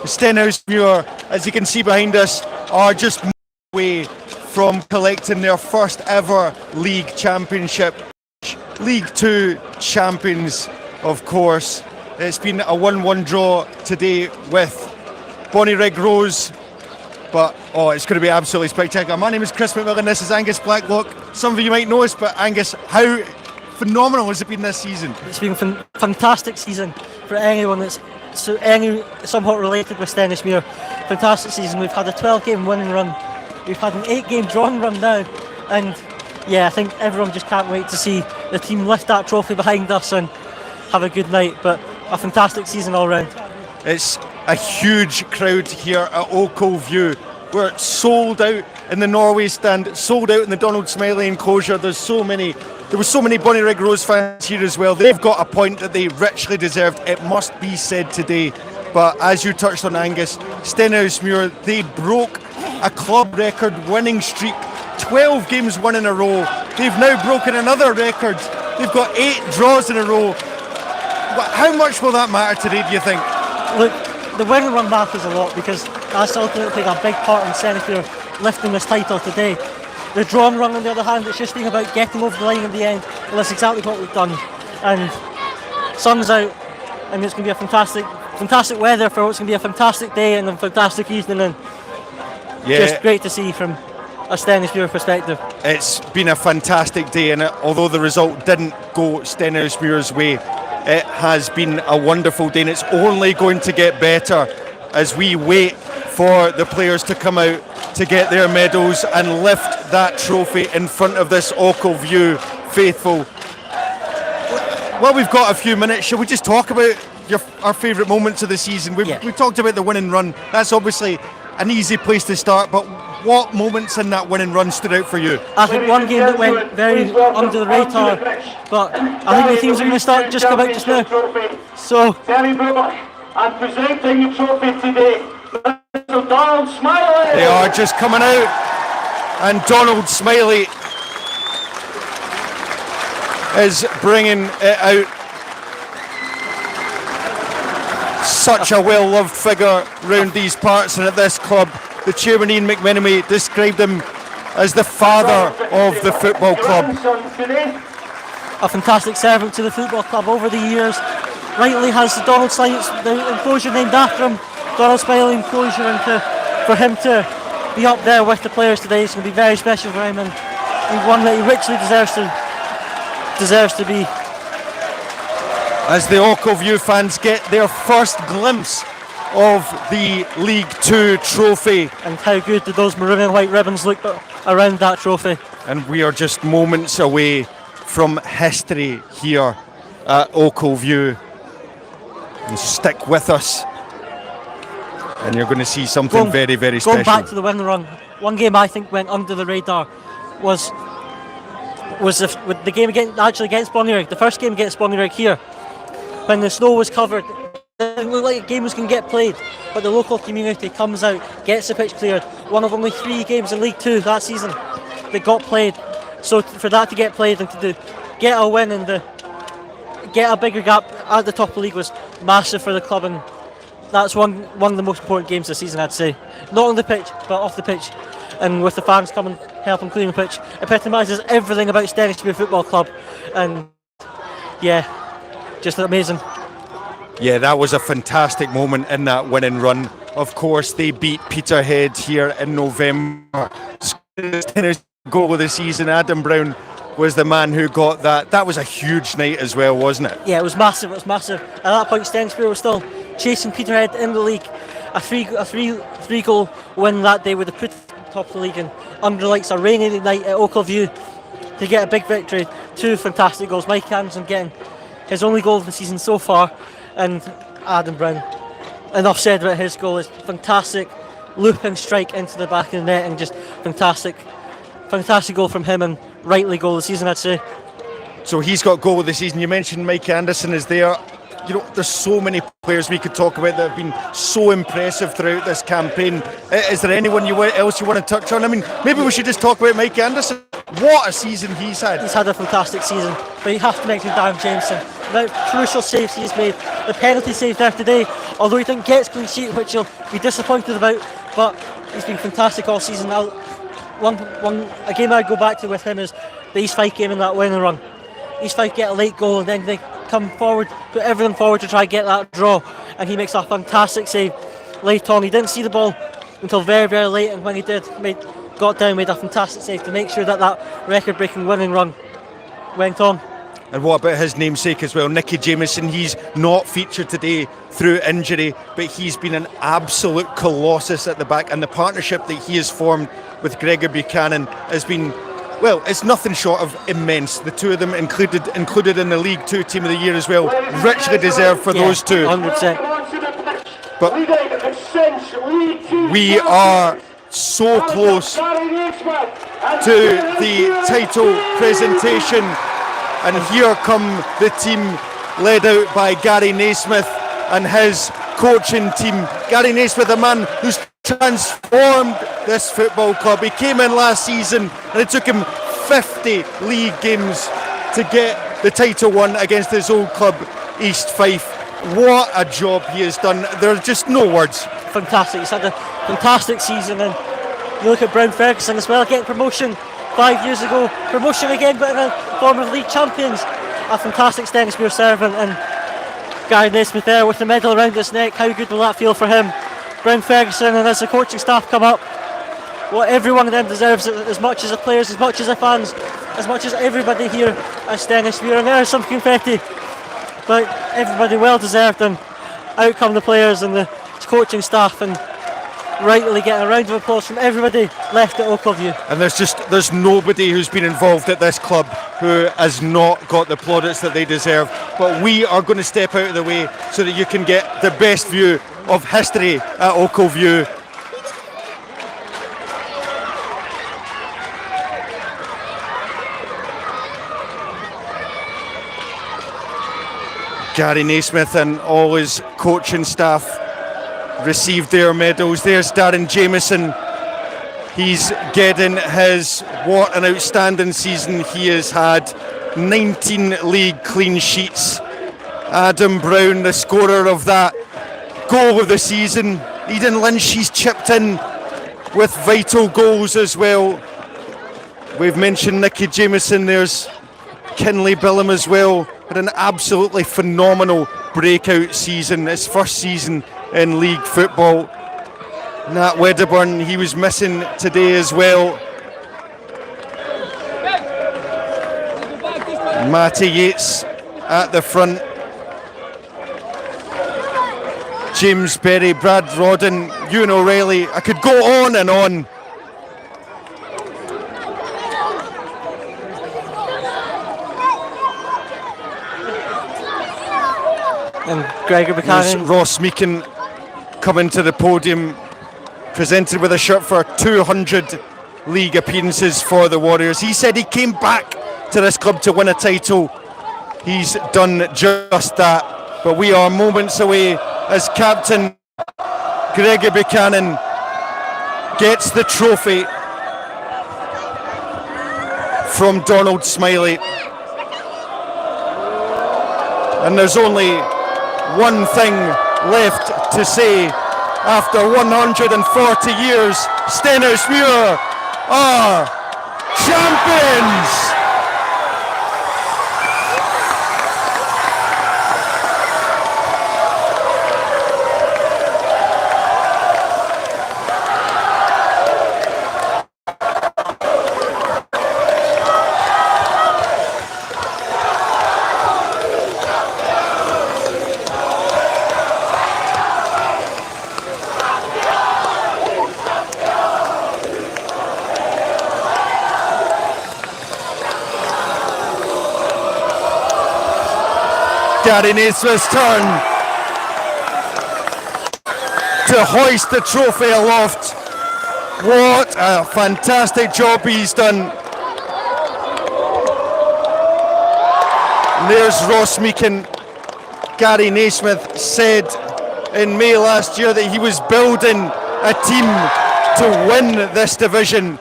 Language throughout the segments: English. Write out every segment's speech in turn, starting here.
Stenhousemuir, as you can see behind us, are just away from collecting their first ever league championship. League 2 champions, of course. It's been a 1-1 draw today with Bonnyrigg Rose, but it's going to be absolutely spectacular. My name is Chris McMillan, this is Angus Blacklock. Some of you might know us, but Angus, how phenomenal has it been this season? It's been a fantastic season for anyone that's somewhat related with Stenhousemuir. Fantastic season. We've had a 12-game winning run. We've had an 8-game drawn run now, and I think everyone just can't wait to see the team lift that trophy behind us and have a good night. But a fantastic season all round. It's a huge crowd here at Oakle View. We're sold out in the Norway stand, sold out in the Donald Smiley enclosure. There was so many Bonnyrigg Rose fans here as well. They've got a point that they richly deserved, it must be said today. But as you touched on, Angus, Stenhousemuir, they broke a club record winning streak, 12 games won in a row. They've now broken another record. They've got 8 draws in a row. How much will that matter today, do you think? Look, the winning run matters a lot because that's ultimately played a big part in Stenhousemuir lifting this title today. The drawn run, on the other hand, it's just been about getting over the line in the end, and that's exactly what we've done. And sun's out, and it's going to be a fantastic weather for what's going to be a fantastic day and a fantastic evening, and just great to see from a Stenhousemuir perspective. It's been a fantastic day, and although the result didn't go Stenhousemuir's way, it has been a wonderful day, and it's only going to get better as we wait for the players to come out to get their medals and lift that trophy in front of this Oakle View faithful. Well, we've got a few minutes. Shall we just talk about our favourite moments of the season? We've talked about the winning run. That's obviously an easy place to start, but what moments in that winning run stood out for you? I think one game that went very under the radar, but I think the teams are going to start just come out just now. So, and presenting the trophy today, Mr. Donald Smiley. They are just coming out, and Donald Smiley is bringing it out. Such a well-loved figure round these parts and at this club. The chairman, Ian McMenemy, described him as the father of the football club. A fantastic servant to the football club over the years. Rightly has the Donald Smiley, the enclosure named after him, Donald Smiley enclosure, and for him to be up there with the players today is going to be very special for him, and one that he richly deserves to be. As the Oakle View fans get their first glimpse of the League 2 trophy. And how good did those maroon and white ribbons look around that trophy. And we are just moments away from history here at Oakle View. And stick with us, and you're going to see something very, very special. Going back to the winning run, one game I think went under the radar was the game against Bonnyrigg, the first game against Bonnyrigg here, when the snow was covered. It didn't look like a game was going to get played, but the local community comes out, gets the pitch cleared. One of only 3 games in League 2 that season that got played. So for that to get played and to get a win and get a bigger gap at the top of the league was massive for the club, and that's one of the most important games this season, I'd say. Not on the pitch, but off the pitch, and with the fans coming helping clean the pitch, epitomises everything about Stenhousemuir Football Club, and just amazing. Yeah, that was a fantastic moment in that winning run. Of course, they beat Peterhead here in November. Goal of the season, Adam Brown was the man who got that. That was a huge night as well, wasn't it? Yeah, it was massive. At that point, Stenhousemuir was still chasing Peterhead in the league. A three goal win that day would have put top of the league, and under a rainy night at Oakle View to get a big victory. 2 fantastic goals. Mike Anderson getting his only goal of the season so far, and Adam Brown. Enough said about his goal. Is fantastic looping strike into the back of the net, and just fantastic goal from him, and rightly goal of the season, I'd say. So he's got goal of the season. You mentioned Mike Anderson is there. You know, there's so many players we could talk about that have been so impressive throughout this campaign. Is there anyone else you want to touch on? I mean, maybe we should just talk about Mike Anderson. What a season he's had. He's had a fantastic season, but you have to mention Darren Jameson. The crucial saves he's made, the penalty save there today although he didn't get his clean sheet, which he'll be disappointed about, but he's been fantastic all season. A game I'd go back to with him is the East Fife game in that winning run. East Fife get a late goal and then they come forward, put everything forward to try and get that draw, and he makes a fantastic save late on. He didn't see the ball until very, very late, and when he did, got down, made a fantastic save to make sure that record-breaking winning run went on. And what about his namesake as well, Nicky Jamieson? He's not featured today through injury, but he's been an absolute colossus at the back, and the partnership that he has formed with Gregor Buchanan has been, well, it's nothing short of immense. The two of them included in the League Two Team of the Year as well. Richly deserved for those two. 100%. But we are so close to the title presentation, and here come the team led out by Gary Naismith and his coaching team. Gary Naismith, a man who's transformed this football club. He came in last season and it took him 50 league games to get the title won against his old club, East Fife. What a job he has done. There are just no words. Fantastic. He's had a fantastic season, and you look at Brown Ferguson as well, getting promotion 5 years ago, promotion again, but in the form of league champions. A fantastic Stenhousemuir servant, and Gary Naismith there with the medal around his neck. How good will that feel for him? Brown Ferguson, and as the coaching staff come up, what every one of them deserves, as much as the players, as much as the fans, as much as everybody here at Stenhousemuir. And there's some confetti, but everybody well deserved, and out come the players and the coaching staff, and rightly getting a round of applause from everybody left at Oakview. And there's nobody who's been involved at this club who has not got the plaudits that they deserve. But we are going to step out of the way so that you can get the best view of history at Oakview. Gary Naismith and all his coaching staff received their medals. There's Darren Jamieson. He's getting his, what an outstanding season he has had. 19 league clean sheets. Adam Brown, the scorer of that goal of the season. Eden Lynch, he's chipped in with vital goals as well. We've mentioned Nicky Jamieson. There's Kinley Billam as well. Had an absolutely phenomenal breakout season, his first season in league football. Nat Wedderburn, he was missing today as well. Matty Yates at the front. James Berry, Brad Rodden, Ewan O'Reilly. I could go on and on. And Gregor Buchanan. Ross Meekin coming to the podium, presented with a shirt for 200 league appearances for the Warriors. He said he came back to this club to win a title. He's done just that. But we are moments away as captain Gregor Buchanan gets the trophy from Donald Smiley. And there's only one thing left to say. After 140 years, Stenhousemuir are champions! Gary Naismith's turn to hoist the trophy aloft. What a fantastic job he's done. And there's Ross Meekin. Gary Naismith said in May last year that he was building a team to win this division.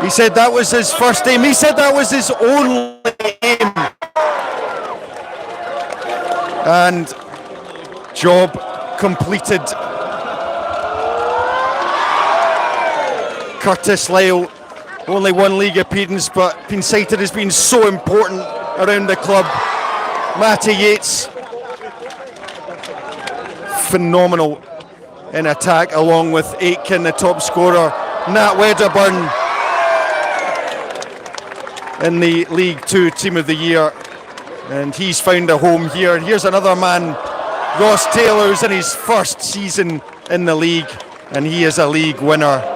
He said that was his first aim. He said that was his only aim. And Job completed. Curtis Lyle, only one league appearance, but been cited as being so important around the club. Matty Yates, phenomenal in attack, along with Aitken, the top scorer. Nat Wedderburn in the League 2 Team of the Year, and he's found a home here. Here's another man, Ross Taylor, who's in his first season in the league, and he is a league winner.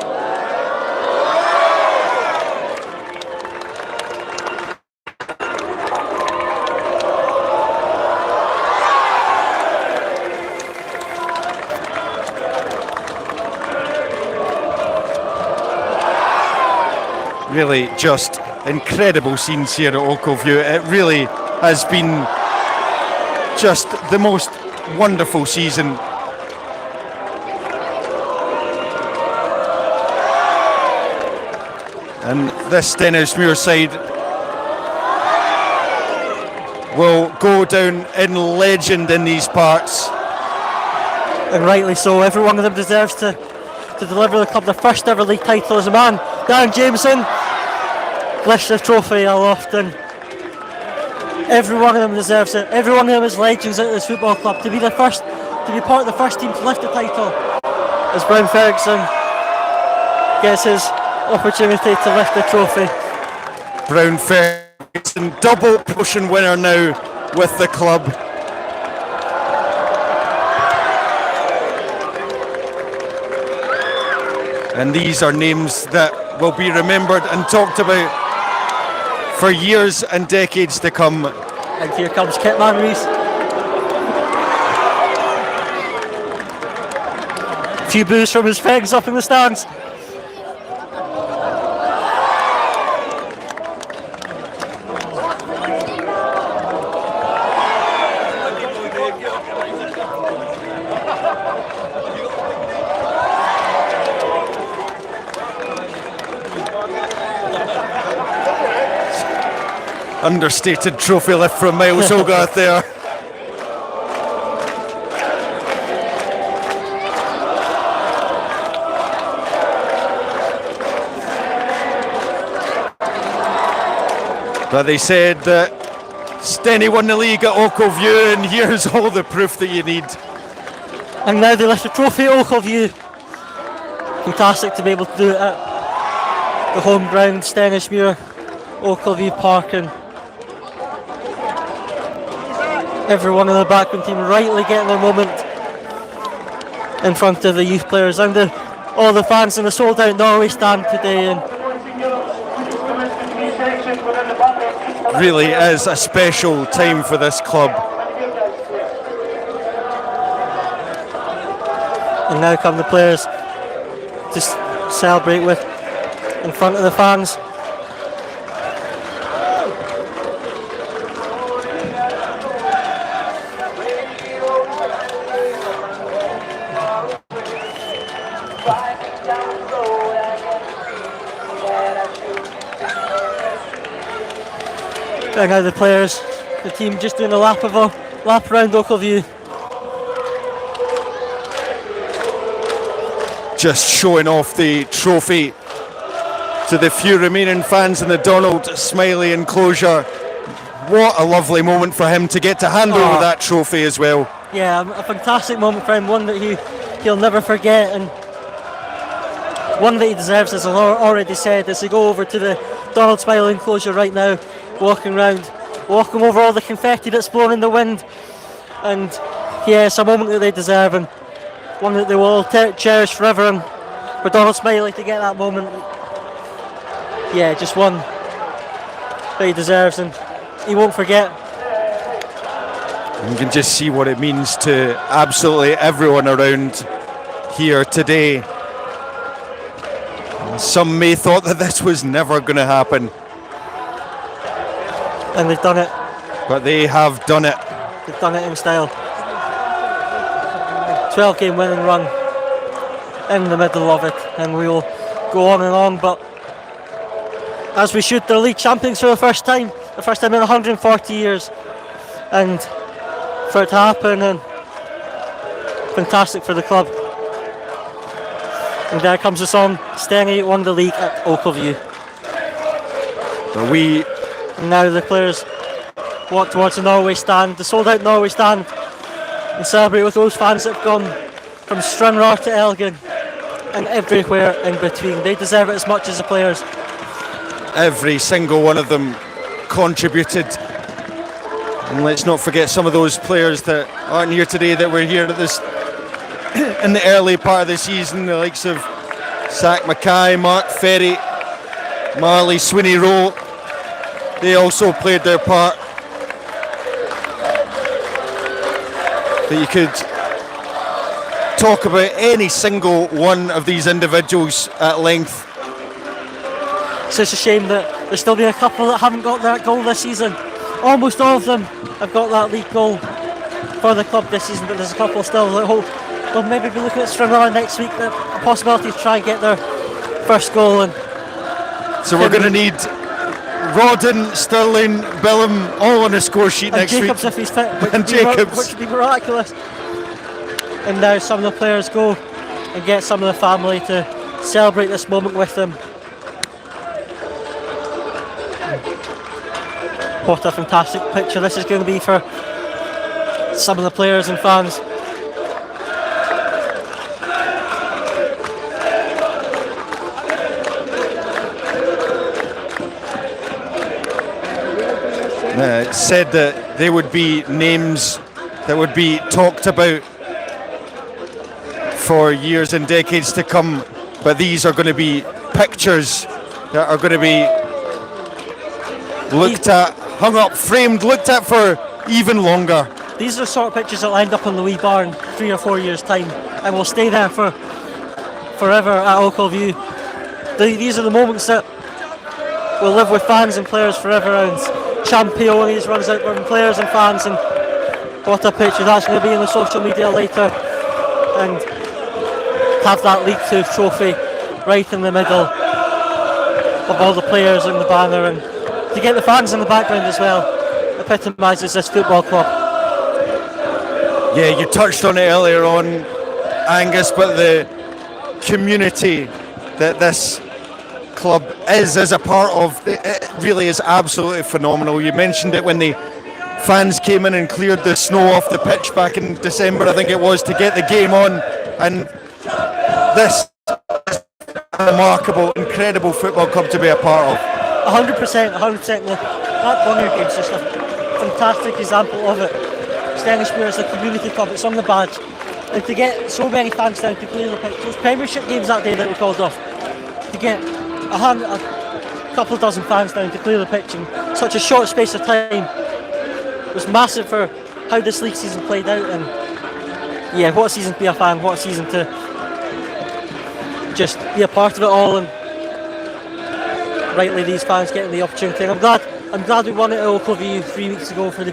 Really just incredible scenes here at Ochilview. It really has been just the most wonderful season. And this Stenhousemuir side will go down in legend in these parts. And rightly so. Every one of them deserves to deliver the club their first ever league title as a man. Darren Jameson lifts the trophy aloft, and every one of them deserves it. Every one of them is legends at this football club. To be part of the first team to lift the title, as Brown Ferguson gets his opportunity to lift the trophy. Brown Ferguson, double promotion winner now with the club. And these are names that will be remembered and talked about for years and decades to come. And here comes Kitman Rees. A few boos from his pegs up in the stands. Understated trophy lift from Miles Hogarth there. But they said that Stenny won the league at Ochilview, and here's all the proof that you need. And now they lift the trophy at Ochilview. Fantastic to be able to do it at the home ground, Stenhousemuir, Ochilview Park, and everyone in the backroom team rightly getting their moment in front of the youth players and all the fans in the sold out Norway stand today. And really is a special time for this club. And now come the players to celebrate with in front of the fans. And now the players, the team just doing a lap around Ochilview. Just showing off the trophy to the few remaining fans in the Donald Smiley enclosure. What a lovely moment for him to get to hand over that trophy as well. Yeah, a fantastic moment for him, one that he'll never forget, and one that he deserves, as I already said, as they go over to the Donald Smiley enclosure right now, walking over all the confetti that's blown in the wind. And yeah, it's a moment that they deserve, and one that they will all cherish forever. And for Donald Smiley to get that moment, yeah, just one that he deserves and he won't forget. You can just see what it means to absolutely everyone around here today. Some may thought that this was never going to happen. And they've done it. But they have done it. They've done it in style. 12-game winning run in the middle of it, and we will go on and on, but as we should, they're league champions for the first time in 140 years, and for it to happen, and fantastic for the club. And there comes the song, Stenny won the league at Oakleview. And now the players walk towards the Norway stand, the sold out Norway stand, and celebrate with those fans that have gone from Stranraer to Elgin and everywhere in between. They deserve it as much as the players. Every single one of them contributed. And let's not forget some of those players that aren't here today that were here at this in the early part of the season, the likes of Zach Mackay, Mark Ferry, Marley Swinney Rowe. They also played their part. That you could talk about any single one of these individuals at length. It's just a shame that there's still been a couple that haven't got that goal this season. Almost all of them have got that league goal for the club this season, but there's a couple still that hope they'll maybe be looking at Stranraer next week, the possibility to try and get their first goal. And so we're going to need Rodden, Stirling, Billum all on the score sheet next week. And Jacobs if he's fit, which would be miraculous. And now some of the players go and get some of the family to celebrate this moment with them. What a fantastic picture this is going to be for some of the players and fans. It said that they would be names that would be talked about for years and decades to come, but these are going to be pictures that are going to be looked at, hung up, framed, looked at for even longer. These are the sort of pictures that lined up on the wee barn 3 or 4 years' time and will stay there for forever at Oakleview. These are the moments that will live with fans and players forever. And Championes runs out from players and fans, and what a picture that's going to be in the social media later. And have that League 2 trophy right in the middle of all the players in the banner, and to get the fans in the background as well epitomises this football club. Yeah, you touched on it earlier on, Angus, but the community that this club is a part of, it really is absolutely phenomenal. You mentioned it when the fans came in and cleared the snow off the pitch back in December, I think it was, to get the game on, and this is a remarkable, incredible football club to be a part of. 100%. That Bonnier game is just a fantastic example of it. Stenhousemuir is a community club, it's on the badge, and to get so many fans down to clear the pitch, those Premiership games that day that we called off, to get a couple of dozen fans down to clear the pitch in such a short space of time was massive for how this league season played out. And yeah, what a season to be a fan, what a season to just be a part of it all, and rightly these fans getting the opportunity. And I'm glad we won it at Oakleview 3 weeks ago, for the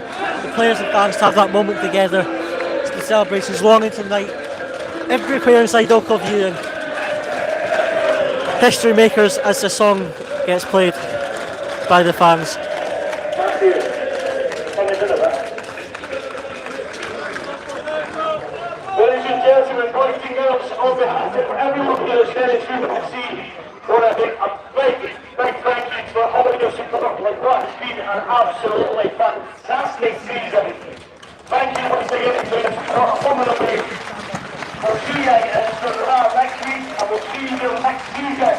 players and fans to have that moment together. The celebrations long into the night, everywhere inside Oakleview, and history makers as the song gets played by the fans. Ladies and gentlemen, boys and girls, on behalf of everyone here at Stenhousemuir FC, I want to make a big thank you for all of your support. Like, that has been an absolutely fantastic season. Thank you once again for your support. Home and away. I'll see you in Stranraer next week, and we'll see you next season.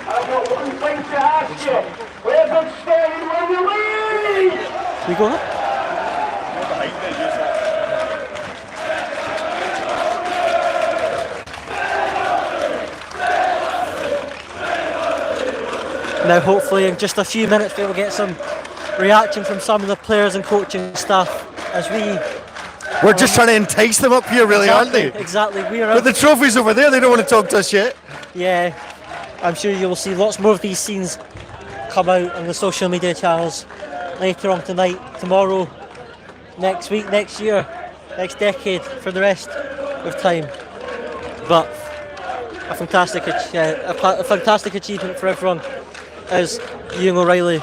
And I've got one thing to ask you. Where did Stenny win the league? We go up? Now hopefully in just a few minutes we'll get some reaction from some of the players and coaching staff as we're just trying to entice them up here, really, exactly, aren't they? Exactly. But the trophy's over there, they don't want to talk to us yet. Yeah, I'm sure you will see lots more of these scenes come out on the social media channels later on tonight, tomorrow, next week, next year, next decade, for the rest of time. But a fantastic achievement for everyone as Ian O'Reilly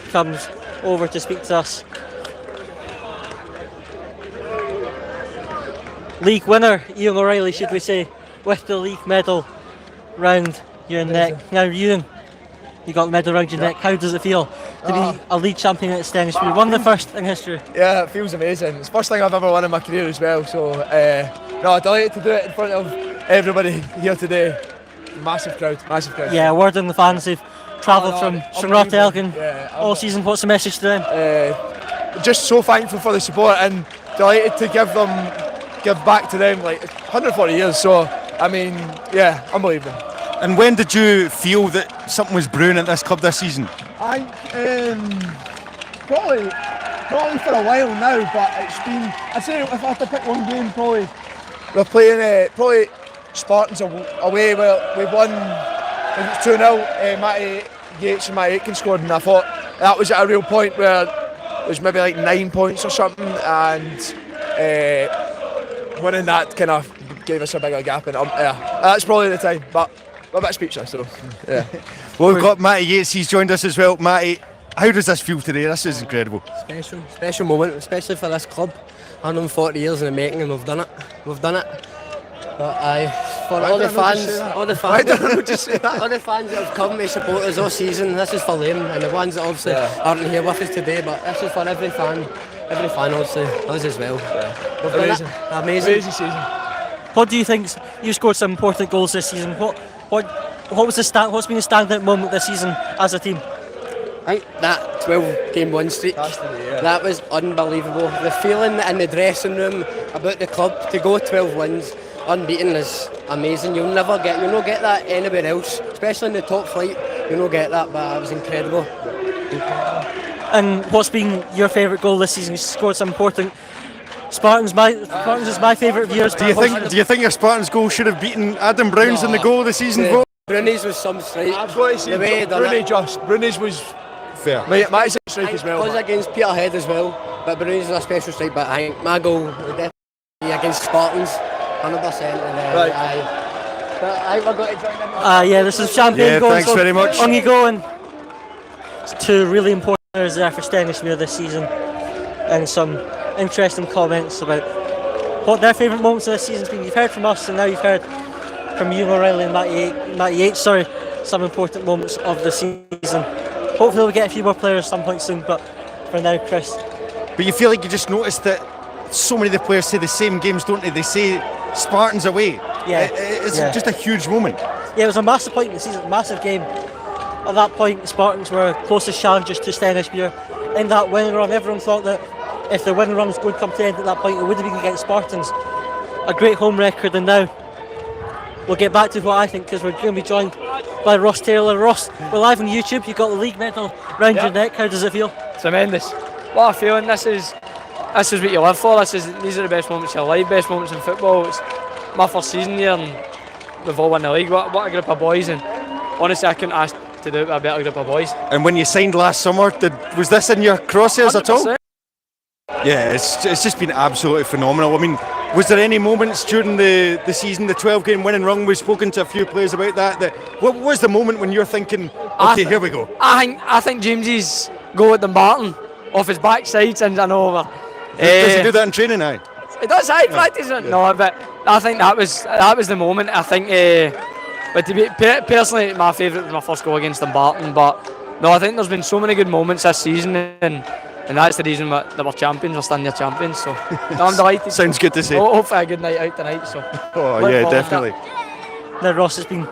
comes over to speak to us. league winner, Ian O'Reilly, should we say, with the league medal round your neck. Now, Ian, you got the medal round your neck. How does it feel to be a league champion at Stenhousemuir? One of the first in history. Yeah, it feels amazing. It's the first thing I've ever won in my career as well. So, no, delighted to do it in front of everybody here today. Massive crowd, massive crowd. Yeah, word on the fans. They've travelled from Stranraer Elgin all season. What's the message to them? Just so thankful for the support and delighted to give back to them, like 140 years. So, I mean, yeah, unbelievable. And when did you feel that something was brewing at this club this season? I probably for a while now, but it's been. I'd say if I had to pick one game, probably we're playing probably Spartans away. Well, we won 2-0. Matty Yates and Matty Aitken scored, and I thought that was at a real point where it was maybe like 9 points or something, and winning that kind of gave us a bigger gap. And that's probably the time, but. I'm a bit speechless, so yeah. Well, we've got Matty Yates, he's joined us as well. Matty, how does this feel today? This is incredible. Special moment, especially for this club. 140 years in the making, and we've done it. But for all the fans that have come to support us all season, this is for them, and the ones that obviously aren't here with us today, but this is for every fan obviously, us as well. Yeah. We've done it. Amazing season. What do you think? You scored some important goals this season. What's been the standout moment this season as a team? I think that 12-game win streak, that was unbelievable. The feeling in the dressing room about the club to go 12 wins unbeaten is amazing. You'll not get that anywhere else, especially in the top flight. You'll not get that, but it was incredible. And what's been your favourite goal this season? You scored some important. Spartans is my favourite of yours. Do you think your Spartans goal should have beaten Adam Brown's in the goal of the season? Bruni's was some strike. I've got to say, Bruni's was fair. Matty's strike as well. I was against Peterhead as well, but Bruni's was a special strike. But I think my goal would definitely be against Spartans, 100%. But I think we're going to join them. This is champagne goals. Thanks very much. On you go. And two really important players there for Stenhousemuir this season, and some interesting comments about what their favourite moments of this season's been. You've heard from us, and now you've heard from Ian O'Reilly and Matty Yates. Some important moments of the season. Hopefully we'll get a few more players some point soon, but for now, Chris. But you feel like you just noticed that so many of the players say the same games, don't they? They say Spartans away. Yeah. It's just a huge moment. Yeah, it was a massive point in the season, massive game. At that point, the Spartans were closest challengers to Stenhousemuir. In that winning run, everyone thought that if the winning run was going to come to an end at that point, it would have been against Spartans. A great home record, and now we'll get back to what I think, because we're going to be joined by Ross Taylor. Ross, we're live on YouTube. You've got the league medal round your neck. How does it feel? Tremendous. What a feeling. This is what you live for. These are the best moments of your life, best moments in football. It's my first season here, and we've all won the league. What a group of boys, and honestly, I couldn't ask to do it with a better group of boys. And when you signed last summer, was this in your crosshairs 100%. At all? Yeah, it's just been absolutely phenomenal. I mean, was there any moments during the season, the 12-game winning run? We've spoken to a few players about that. What was the moment when you're thinking, okay, here we go? I think James's goal at Dumbarton off his backside sends an over. Does he do that in training now? He does, practice it. No, but I think that was the moment. I think, but to be personally, my favourite was my first goal against Dumbarton. But no, I think there's been so many good moments this season, and that's the reason that we're champions, we're standing champions. So no, I'm delighted. Sounds good to see. Hopefully a good night out tonight. So. Oh yeah, definitely. Now, Ross, it's been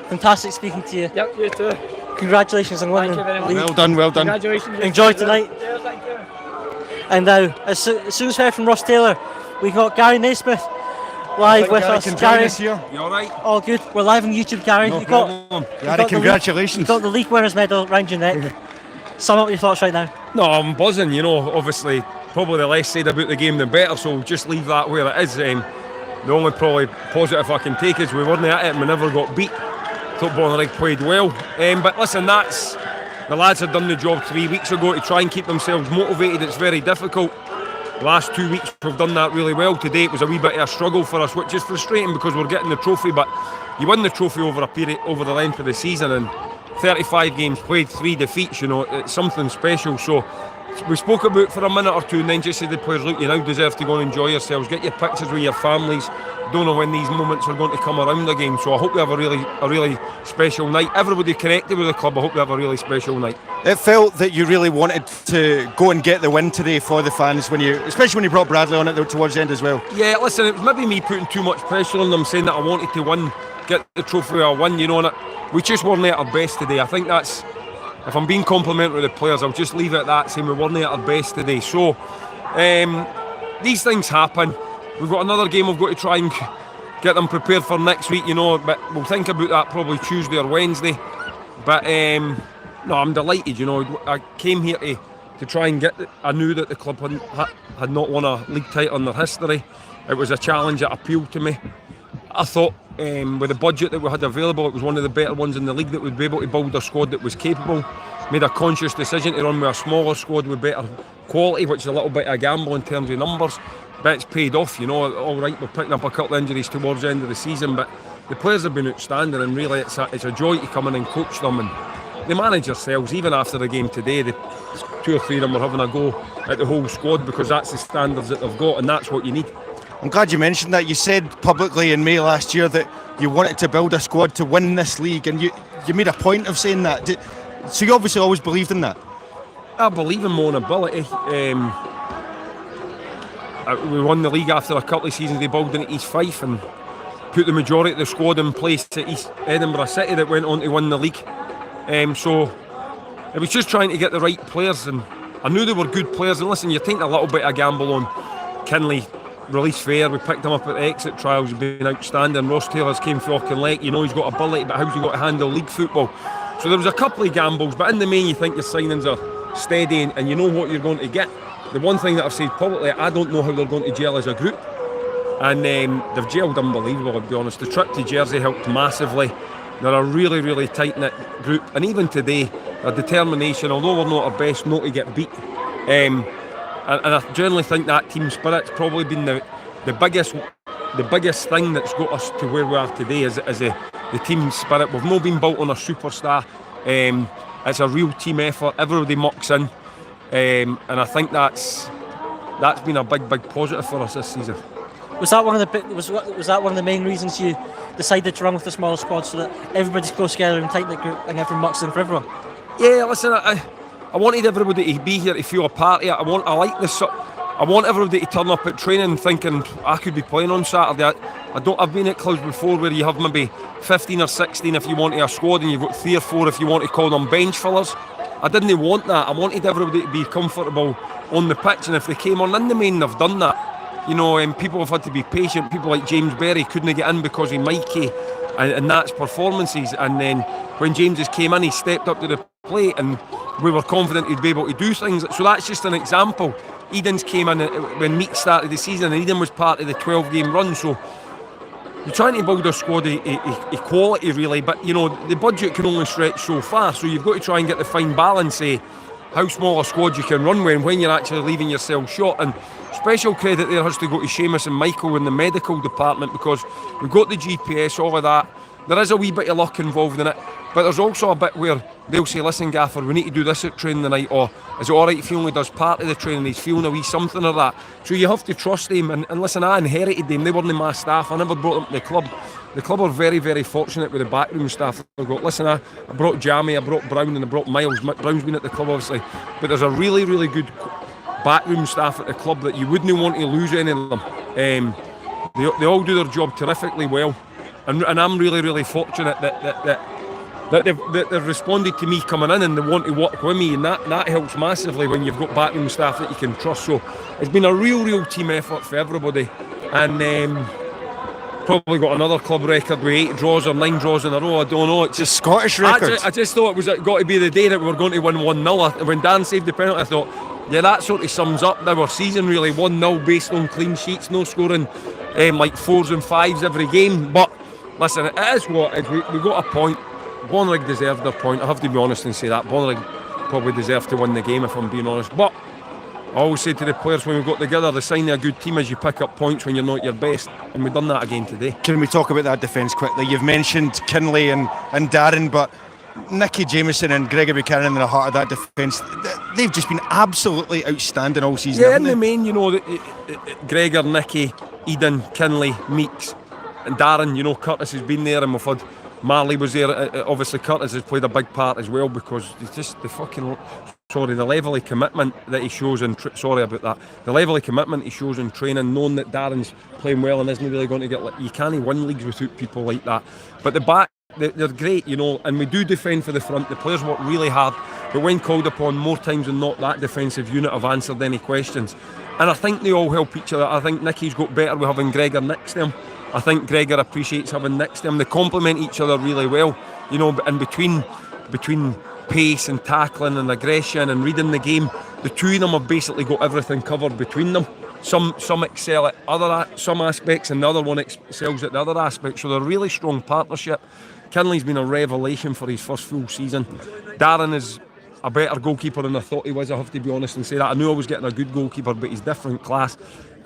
fantastic speaking to you. Yep, you too. Congratulations on winning. Thank you very much. Well done. Congratulations. Enjoy tonight. Yeah, thank you. And now, as soon as we heard from Ross Taylor, we've got Gary Naismith live with us. Gary, here. You all right? All good. We're live on YouTube, Gary. No problem. Gary, congratulations. You've got the league winners medal round your neck. Sum up your thoughts right now. No, I'm buzzing. Obviously, probably the less said about the game, the better. So we'll just leave that where it is. The only probably positive I can take is we weren't at it and we never got beat. Football in the league played well. But listen, the lads had done the job 3 weeks ago to try and keep themselves motivated. It's very difficult. The last 2 weeks we've done that really well. Today it was a wee bit of a struggle for us, which is frustrating because we're getting the trophy, but you win the trophy over the length of the season, and 35 games played, 3 defeats, it's something special. So we spoke about for a minute or two and then just said to the players, look, you now deserve to go and enjoy yourselves, get your pictures with your families. Don't know when these moments are going to come around again, so I hope we have a really special night. Everybody connected with the club, I hope we have a really special night. It felt that you really wanted to go and get the win today for the fans, especially when you brought Bradley on it towards the end as well. Yeah, listen, it was maybe me putting too much pressure on them, saying that I wanted to win, get the trophy I won, and we just weren't at our best today. I think that's, if I'm being complimentary to the players, I'll just leave it at that, saying we weren't at our best today. So, these things happen. We've got another game we've got to try and get them prepared for next week, but we'll think about that probably Tuesday or Wednesday. But no, I'm delighted, I came here to try and I knew that the club had not won a league title in their history. It was a challenge that appealed to me. I thought with the budget that we had available, it was one of the better ones in the league that would be able to build a squad that was capable. Made a conscious decision to run with a smaller squad with better quality, which is a little bit of a gamble in terms of numbers. But it's paid off, all right, we're picking up a couple of injuries towards the end of the season, but the players have been outstanding, and really it's a joy to come in and coach them, and they manage themselves. Even after the game today, the 2 or 3 of them were having a go at the whole squad, because that's the standards that they've got, and that's what you need. I'm glad you mentioned that. You said publicly in May last year that you wanted to build a squad to win this league, and you made a point of saying that. So you obviously always believed in that? I believe in my own ability. We won the league after a couple of seasons. They built in East Fife and put the majority of the squad in place at East Edinburgh City that went on to win the league. So it was just trying to get the right players, and I knew they were good players. And listen, you're taking a little bit of gamble on Kinley. Release fair, we picked him up at the exit trials, he's been outstanding. Ross Taylor's came from Auchinleck, he's got ability, but how's he got to handle league football? So there was a couple of gambles, but in the main you think your signings are steady and you know what you're going to get. The one thing that I've said publicly, I don't know how they're going to gel as a group, and they've gelled unbelievable, I'll be honest. The trip to Jersey helped massively. They're a really, really tight-knit group, and even today, their determination, although we're not our best, not to get beat. And I generally think that team spirit's probably been the biggest thing that's got us to where we are today is the team spirit. We've not been built on a superstar. It's a real team effort. Everybody mucks in, and I think that's been a big positive for us this season. Was that one of the main reasons you decided to run with the smaller squad, so that everybody's close together and tight knit group and everyone mucks in for everyone? Yeah, listen, I wanted everybody to be here to feel a part of it. I like this. I want everybody to turn up at training thinking I could be playing on Saturday. I've been at clubs before where you have maybe 15 or 16 if you want a squad, and you've got 3 or 4 if you want to call them bench fillers. I didn't want that. I wanted everybody to be comfortable on the pitch, and if they came on in the main, they've done that. People have had to be patient. People like James Berry couldn't get in because of Mikey and that's performances. And then when James came in, he stepped up to the plate, and we were confident he'd be able to do things. So that's just an example. Eden's came in when Meek started the season, and Eden was part of the 12-game run. So you're trying to build a squad of quality, really, but the budget can only stretch so far. So you've got to try and get the fine balance, how small a squad you can run with, and when you're actually leaving yourself short. And special credit there has to go to Seamus and Michael in the medical department, because we've got the GPS, all of that. There is a wee bit of luck involved in it, but there's also a bit where they'll say, listen Gaffer, we need to do this at training tonight, or is it alright if he only does part of the training, he's feeling a wee something or that. So you have to trust them, and listen, I inherited them, they weren't my staff, I never brought them to the club. The club are very, very fortunate with the backroom staff. They've got, listen, I brought Jamie, I brought Brown, and I brought Miles. Brown's been at the club obviously, but there's a really, really good backroom staff at the club that you wouldn't want to lose any of them. They all do their job terrifically well, and I'm really, really fortunate that they've responded to me coming in, and they want to work with me, and that helps massively when you've got backroom staff that you can trust. So it's been a real team effort for everybody, and probably got another club record with 8 draws or 9 draws in a row. I don't know. It's just Scottish record. I just thought it was got to be the day that we were going to win 1-0. When Dan saved the penalty, I thought, yeah, that sort of sums up our season really. 1-0 based on clean sheets, no scoring like 4s and 5s every game. But listen, it is what it is. We got a point. Bonnyrigg deserved their point. I have to be honest and say that. Bonnyrigg probably deserved to win the game, if I'm being honest. But I always say to the players when we got together, the sign of a good team is you pick up points when you're not your best, and we've done that again today. Can we talk about that defence quickly? You've mentioned Kinley and Darren, but Nicky Jameson and Gregor Buchanan in the heart of that defence, they've just been absolutely outstanding all season. Yeah, in the main, you know, Gregor, Nicky, Eden, Kinley, Meeks, and Darren, you know, Curtis has been there, and we've had Marley was there. Obviously, Curtis has played a big part as well, because it's just the level of commitment that he shows in the level of commitment he shows in training, knowing that Darren's playing well and isn't really going to get, you can't win leagues without people like that. But the back, they're great, you know, and we do defend for the front. The players work really hard, but when called upon, more times than not, that defensive unit have answered any questions, and I think they all help each other. I think Nicky's got better with having Gregor next to him. I think Gregor appreciates having next to him. They complement each other really well, you know, and between pace and tackling and aggression and reading the game, the two of them have basically got everything covered between them. Some excel at some aspects, and the other one excels at the other aspects, so they're a really strong partnership. Kinley's been a revelation for his first full season. Darren is a better goalkeeper than I thought he was, I have to be honest and say that. I knew I was getting a good goalkeeper, but he's different class.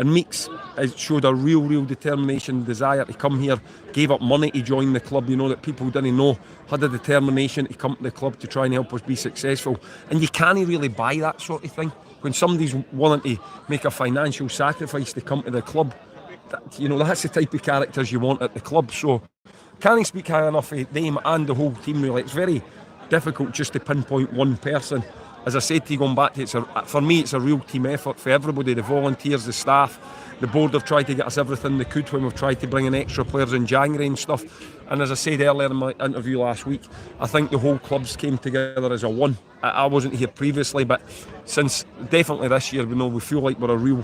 And Meeks has showed a real determination, desire to come here, gave up money to join the club, you know, that people didn't know, had a determination to come to the club to try and help us be successful. And you can't really buy that sort of thing. When somebody's willing to make a financial sacrifice to come to the club, you know, that's the type of characters you want at the club. So can't speak high enough of them and the whole team, really. It's very difficult just to pinpoint one person. As I said to you, going back to it, for me it's a real team effort for everybody, the volunteers, the staff. The board have tried to get us everything they could when we've tried to bring in extra players in January and stuff. And as I said earlier in my interview last week, I think the whole club's came together as a one. I wasn't here previously, but since definitely this year, we feel like we're a real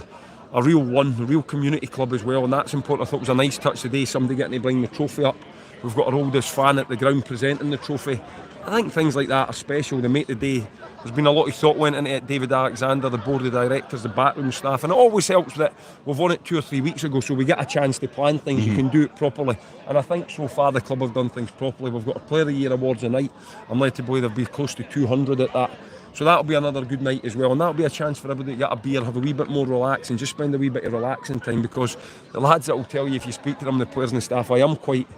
one, a real community club as well, and that's important. I thought it was a nice touch today, somebody getting to bring the trophy up. We've got our oldest fan at the ground presenting the trophy. I think things like that are special. They make the day. There's been a lot of thought went into it. David Alexander, the board of directors, the backroom staff, and it always helps that we've won it 2 or 3 weeks ago, so we get a chance to plan things. You can do it properly, and I think so far the club have done things properly. We've got a Player of the Year awards tonight. I'm led to believe there'll be close to 200 at that, so that'll be another good night as well, and that'll be a chance for everybody to get a beer, have a wee bit more relax, and just spend a wee bit of relaxing time, because the lads that will tell you, if you speak to them, the players and the staff, I am quite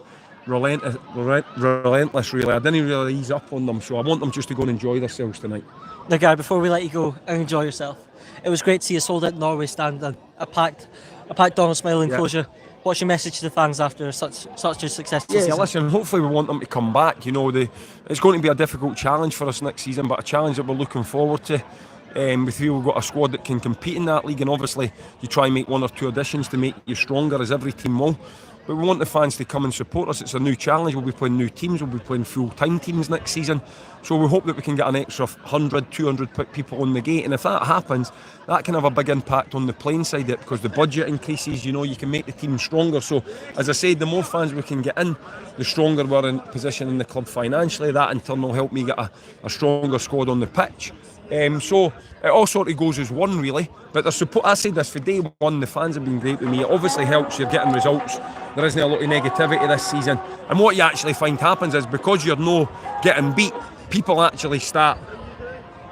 relentless really. I didn't really ease up on them, so I want them just to go and enjoy themselves tonight. Now, Gary, before we let you go and enjoy yourself, it was great to see a sold out Norway stand and a packed Stenhousemuir enclosure. What's your message to the fans after such a successful season? Listen, hopefully we want them to come back. You know, it's going to be a difficult challenge for us next season, but a challenge that we're looking forward to. We feel we've got a squad that can compete in that league, and obviously you try and make 1 or 2 additions to make you stronger, as every team will. But we want the fans to come and support us. It's a new challenge. We'll be playing new teams. We'll be playing full-time teams next season. So we hope that we can get an extra 100, 200 people on the gate. And if that happens, that can have a big impact on the playing side of it, because the budget increases, you know, you can make the team stronger. So, as I said, the more fans we can get in, the stronger we're in position in the club financially. That in turn will help me get a stronger squad on the pitch. So it all sort of goes as one, really. But there's support. I said this for day one, the fans have been great with me. It obviously helps, you're getting results. There isn't a lot of negativity this season. And what you actually find happens is, because you're no getting beat, people actually start,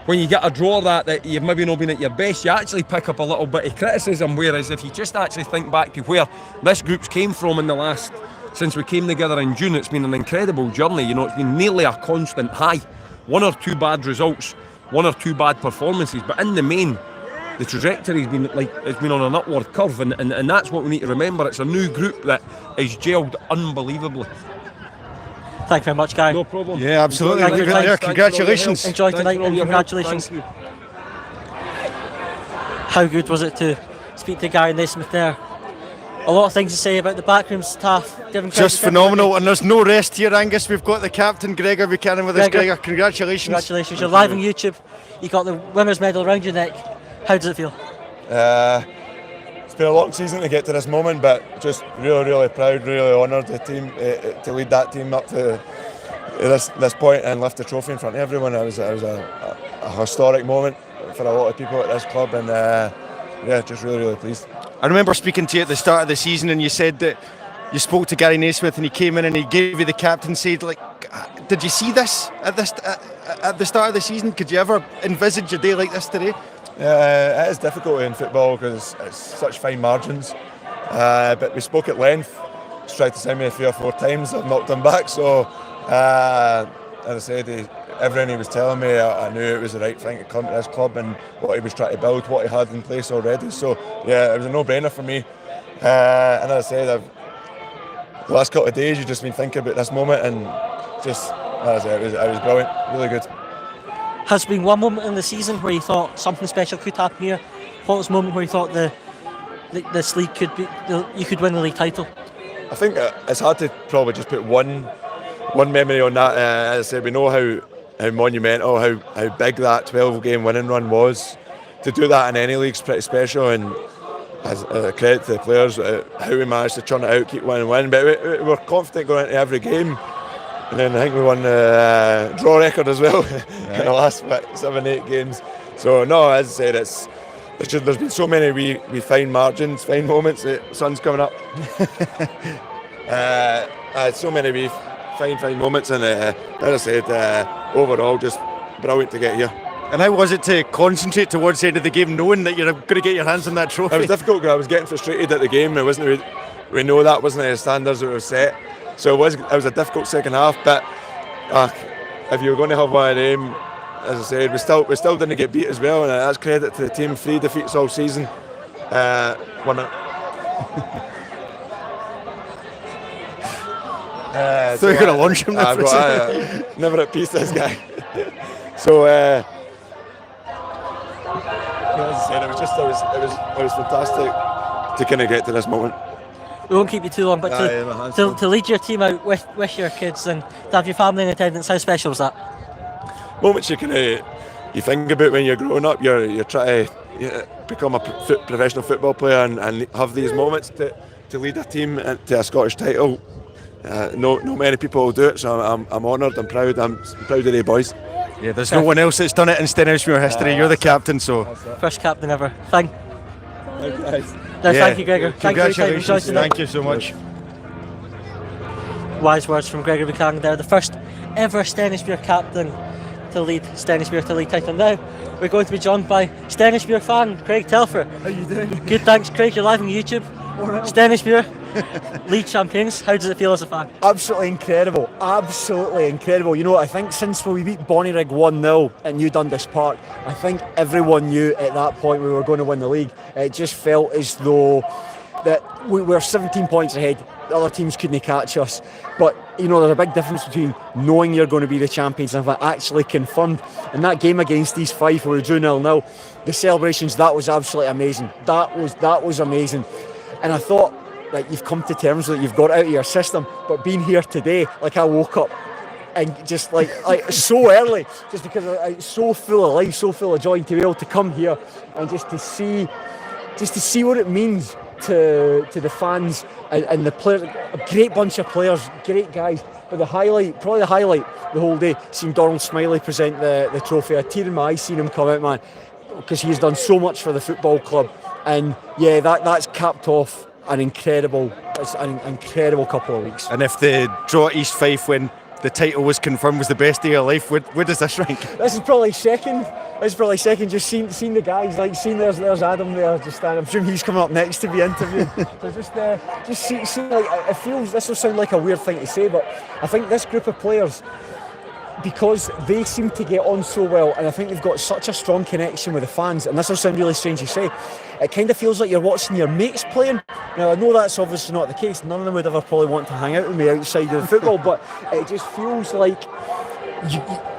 when you get a draw that you've maybe not been at your best, you actually pick up a little bit of criticism. Whereas if you just actually think back to where this group's came from in the last, since we came together in June, it's been an incredible journey. You know, it's been nearly a constant high. 1 or 2 bad results, 1 or 2 bad performances, but in the main, the trajectory's been it's been on an upward curve, and that's what we need to remember. It's a new group that is gelled unbelievably. Thank you very much, Gary. No problem. Yeah, absolutely. Thank you. Congratulations. Enjoy tonight, and congratulations. Thank you. How good was it to speak to Gary Naismith there? A lot of things to say about the backroom staff. Just phenomenal, and there's no rest here, Angus. We've got the captain, Gregor Buchanan, with us. Gregor, congratulations. Congratulations. You're live on YouTube. You got the winner's medal around your neck. How does it feel? It's been a long season to get to this moment, but just really proud, really honoured the team to lead that team up to this point and lift the trophy in front of everyone. It was a historic moment for a lot of people at this club, and just really pleased. I remember speaking to you at the start of the season, and you said that you spoke to Gary Naismith and he came in and he gave you the captaincy. Did you see this at the start of the season? Could you ever envisage a day like this today? It is difficult in football because it's such fine margins. But we spoke at length. He's tried to send me 3 or 4 times. I've knocked him back. So as I said, everything he was telling me, I knew it was the right thing to come to this club and what he was trying to build, what he had in place already. So yeah, it was a no-brainer for me. And as I said, the last couple of days you've just been thinking about this moment, and just as I said, it was brilliant, really good. Has there been one moment in the season where you thought something special could happen here? What was the moment where you thought this league could be, you could win the league title? I think it's hard to probably just put one memory on that. As I said, we know how monumental, how big that 12-game winning run was. To do that in any league's pretty special, and as a credit to the players, how we managed to churn it out, keep winning. But we were confident going into every game. And then I think we won the draw record as well in the last 7-8 games. So no, as I said, there's been so many wee fine margins, fine moments. The sun's coming up. So many wee fine moments, and as I said, overall just brilliant to get here. And how was it to concentrate towards the end of the game, knowing that you're going to get your hands on that trophy? It was difficult because I was getting frustrated at the game. It wasn't. We know that wasn't the standards that were set. So it was a difficult second half. But if you were going to have one of them, as I said, we still didn't get beat as well, and that's credit to the team. 3 defeats all season. Won it. So you're going to launch him now. Never at peace, this guy. So as I said, it was fantastic to kind of get to this moment. We won't keep you too long, but to lead your team out with your kids and to have your family in attendance, how special was that? Moments you think about when you're growing up. You're trying to become a professional football player and have these moments to lead a team to a Scottish title. No many people will do it, so I'm honoured and proud. I'm proud of the boys. Yeah, there's no one else that's done it in Stenhousemuir history. You're the captain, so first captain ever. Thank you, Gregor. Congratulations. Thank you so much. Wise words from Gregor Buchanan there, the first ever Stenhousemuir captain to lead Stenhousemuir to league title. Now we're going to be joined by Stenhousemuir fan Craig Telfer. How you doing? Good, thanks, Craig. You're live on YouTube. Stenhousemuir, league champions. How does it feel as a fan? Absolutely incredible. Absolutely incredible. You know, I think since we beat Bonnyrigg 1-0 at New Dundas Park, I think everyone knew at that point we were going to win the league. It just felt as though that we were 17 points ahead. The other teams couldn't catch us. But, you know, there's a big difference between knowing you're going to be the champions and if it actually confirmed. In that game against East Fife where we drew 0-0, the celebrations, that was absolutely amazing. That was amazing. And I thought, like, you've come to terms with it, you've got it out of your system. But being here today, like, I woke up and just like so early, just because I'm so full of life, so full of joy, and to be able to come here and just to see what it means to the fans and the players. A great bunch of players, great guys. But probably the highlight the whole day, seeing Donald Smiley present the trophy. A tear in my eye seeing him come out, man, because he's done so much for the football club. And yeah, that's capped off an incredible couple of weeks. And if the draw at East Fife when the title was confirmed was the best day of your life, where does this rank? This is probably second. Just seeing the guys, like seeing there's Adam there, just standing. I'm sure he's coming up next to be interviewed. So just see like, it feels, this will sound like a weird thing to say, but I think this group of players, because they seem to get on so well, and I think they've got such a strong connection with the fans, and this will sound really strange to say, it kind of feels like you're watching your mates playing. Now I know that's obviously not the case, none of them would ever probably want to hang out with me outside of the football, but it just feels like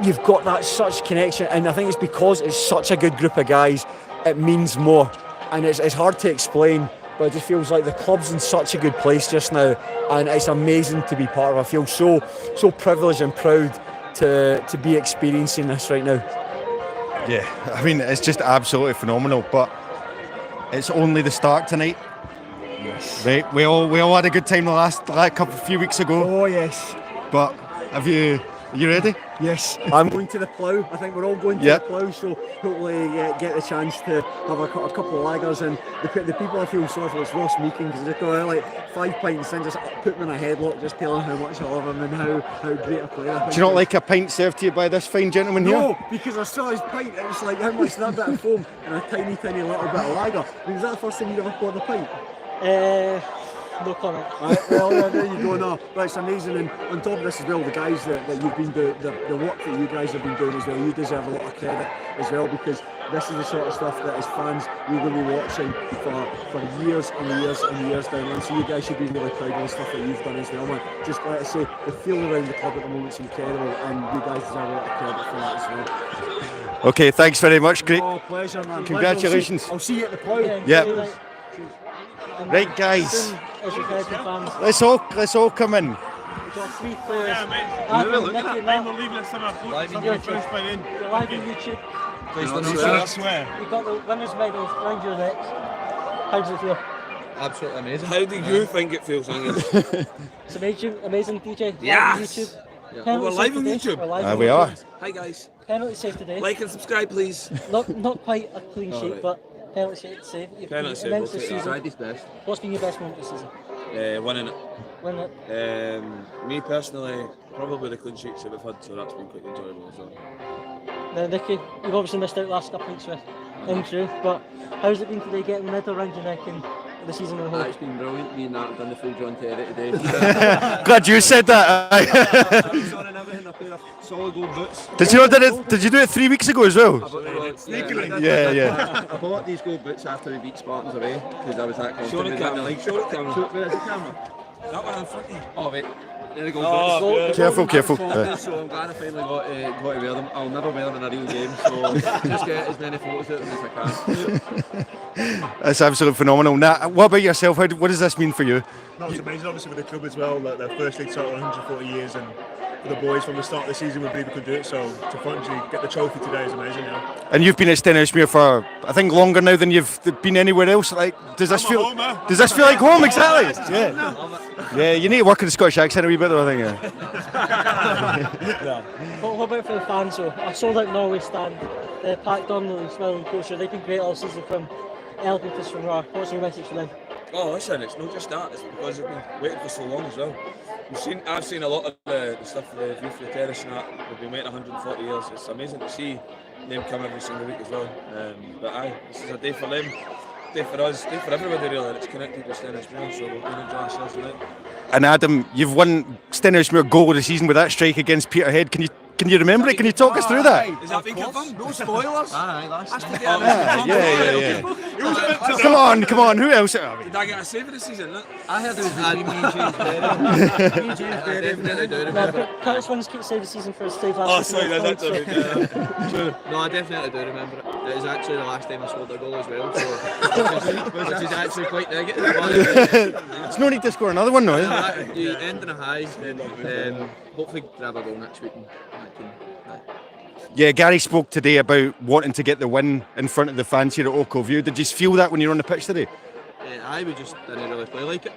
you've got that such connection, and I think it's because it's such a good group of guys, it means more, and it's hard to explain, but it just feels like the club's in such a good place just now, and it's amazing to be part of. I feel so privileged and proud to be experiencing this right now. Yeah, I mean, it's just absolutely phenomenal, but it's only the start tonight. Yes. Right, we all had a good time the few weeks ago. Oh yes. But are you ready? Yes, I'm going to the plough. I think we're all going to the plough, so hopefully get the chance to have a couple of lagers. And the people I feel sorry for is Ross Meekin, because they go out like 5 pints and just put me in a headlock, just telling how much I love him and how great a player I think. Do you not like a pint served to you by this fine gentleman here? No, because I saw his pint, it was like, how much is that bit of foam and a tiny little bit of lager. I mean, is that the first time you ever poured a pint? No comment. Well, there you go. No, but it's amazing, and on top of this as well, the guys that you've been doing, the work that you guys have been doing as well, you deserve a lot of credit as well, because this is the sort of stuff that as fans we're going to be watching for years and years and years down the line. So you guys should be really proud of the stuff that you've done as well, man. Just like I say, the feeling around the club at the moment is incredible, and you guys deserve a lot of credit for that as well. Okay, thanks very much. Great. Oh, pleasure, man. Congratulations. I'll see you at the pub. Yeah. Right, guys. Let's all come in. We've got 3 players. I'm leaving this summer. Live on YouTube. I swear. We've got the winners' medals round your necks. How does it feel? Absolutely amazing. How do you think it feels, Angus? It's amazing, DJ. Yes! Yeah. We're live on YouTube. We are. Hi guys. Penalty save today. Like and subscribe, please. Not quite a clean sheet, right. but penalty save. You've Penalty been save, immense okay, this yeah. season. Tried his best. What's been your best moment this season? Winning it. Win it. Me personally, probably the clean sheets that we've had, so that's been quite enjoyable as well. Now, Nicky, you've obviously missed out the last couple of weeks with injury, but how's it been today getting the medal round your neck and the season as a whole? It's been brilliant. Me and that have done the full John Terry today. Glad you said that. And everything. I played a solid gold boots. Did you do it 3 weeks ago as well? Yeah. I bought these gold boots after we beat Spartans away because I was that confident. Show the camera. Show the camera. Where's the camera? That one in front of you. Oh wait. There we go. Oh, Careful. So I'm glad I finally got to wear them. I'll never wear them in a real game, so just get as many photos of them as I can. That's absolutely phenomenal. Nat, what about yourself? What does this mean for you? No, it's amazing, obviously, with the club as well, like their first league title in 140 years, and for the boys from the start of the season, we believe we could do it, so to finally get the trophy today is amazing, yeah. And you've been at Stenhousemuir for, I think, longer now than you've been anywhere else. Like, does this feel like home? Exactly. Yeah, you need to work on the Scottish accent a wee bit, though, I think. What about for the fans, though? I sold out Norway stand, packed on the smiling kosher. They've been great all season from Elgin from Ra. What's your message for them? Oh, listen, it's not just that, it's because we've been waiting for so long as well. I've seen a lot of the stuff, the view for the terrace and that, we've been waiting 140 years. It's amazing to see them come every single week as well. But aye, this is a day for them, day for us, day for everybody really, and it's connected with Stenhousemuir, so we're going to enjoy ourselves tonight. And Adam, you've won Stenhousemuir goal of the season with that strike against Peterhead. Can you remember it? Can you talk us through that? Is that been confirmed? No spoilers? Aye, last night. Yeah. Come on. Who else? Did I get a save of the season? Look. I heard it was between me and James Berry. Me and James Berry. Definitely do remember. Curtis Wings keeps saving the season for his save Oh, last sorry, season. that's it. No, I definitely do remember it. It was actually the last time I scored a goal as well, so which is actually quite negative. There's no need to score another one, though. You end in a high, then hopefully grab a goal next week. Yeah, Gary spoke today about wanting to get the win in front of the fans here at Oakville View. Did you feel that when you were on the pitch today? I would just didn't really play like it.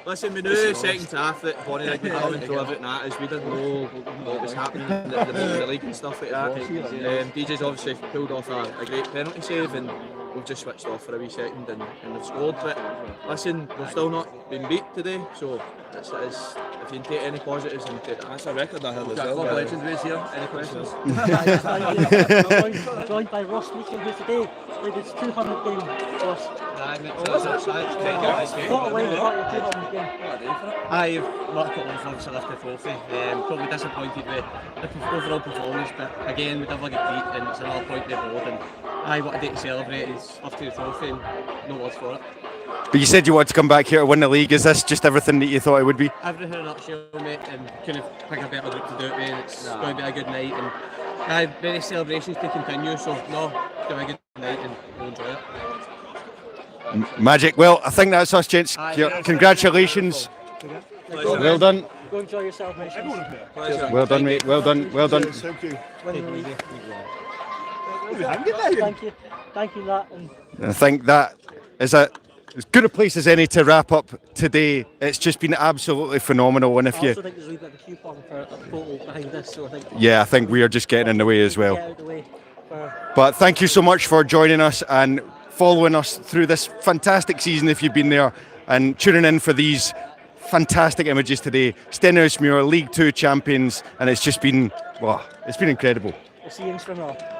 Listen, we knew second half that Bonnie would come and throw everything at us. We didn't know what was happening in the league and stuff like that. DJ's obviously pulled off a great penalty save, and we've just switched off for a wee second and we've scored. But listen, we've still not been beat today, so it's if you can take any positives and take that. That's a record I heard as well. Club Legend race here. Any questions? Joined by Ross Meekin, who today played his 200 game. Ross. What a way to start your 200 game. I've not got one for to lift the trophy. Probably disappointed with the overall performance, but again we never get beat and it's another point in the board. And what a day to celebrate is lift the trophy and no words for it. But you said you wanted to come back here to win the league. Is this just everything that you thought it would be? Everything in a nutshell, mate, and kind of pick a better group to do it with. It's going to be a good night, and many celebrations to continue. So no, it's going to be a good night, and we'll enjoy it. Magic. Well, I think that's us, gents. Congratulations. Well done. Go enjoy yourself, mate. Well done, mate. Well done. Thank you. Thank you, Nat. And I think that is as good a place as any to wrap up today. It's just been absolutely phenomenal, and if I you, also think there's a wee bit of a coupon for a photo behind this, so I think we are just getting in the way as well. Get out of the way But thank you so much for joining us and following us through this fantastic season. If you've been there and tuning in for these fantastic images today, Stenhousemuir League 2 champions, and it's just been, it's been incredible. We'll see you in Stenhousemuir.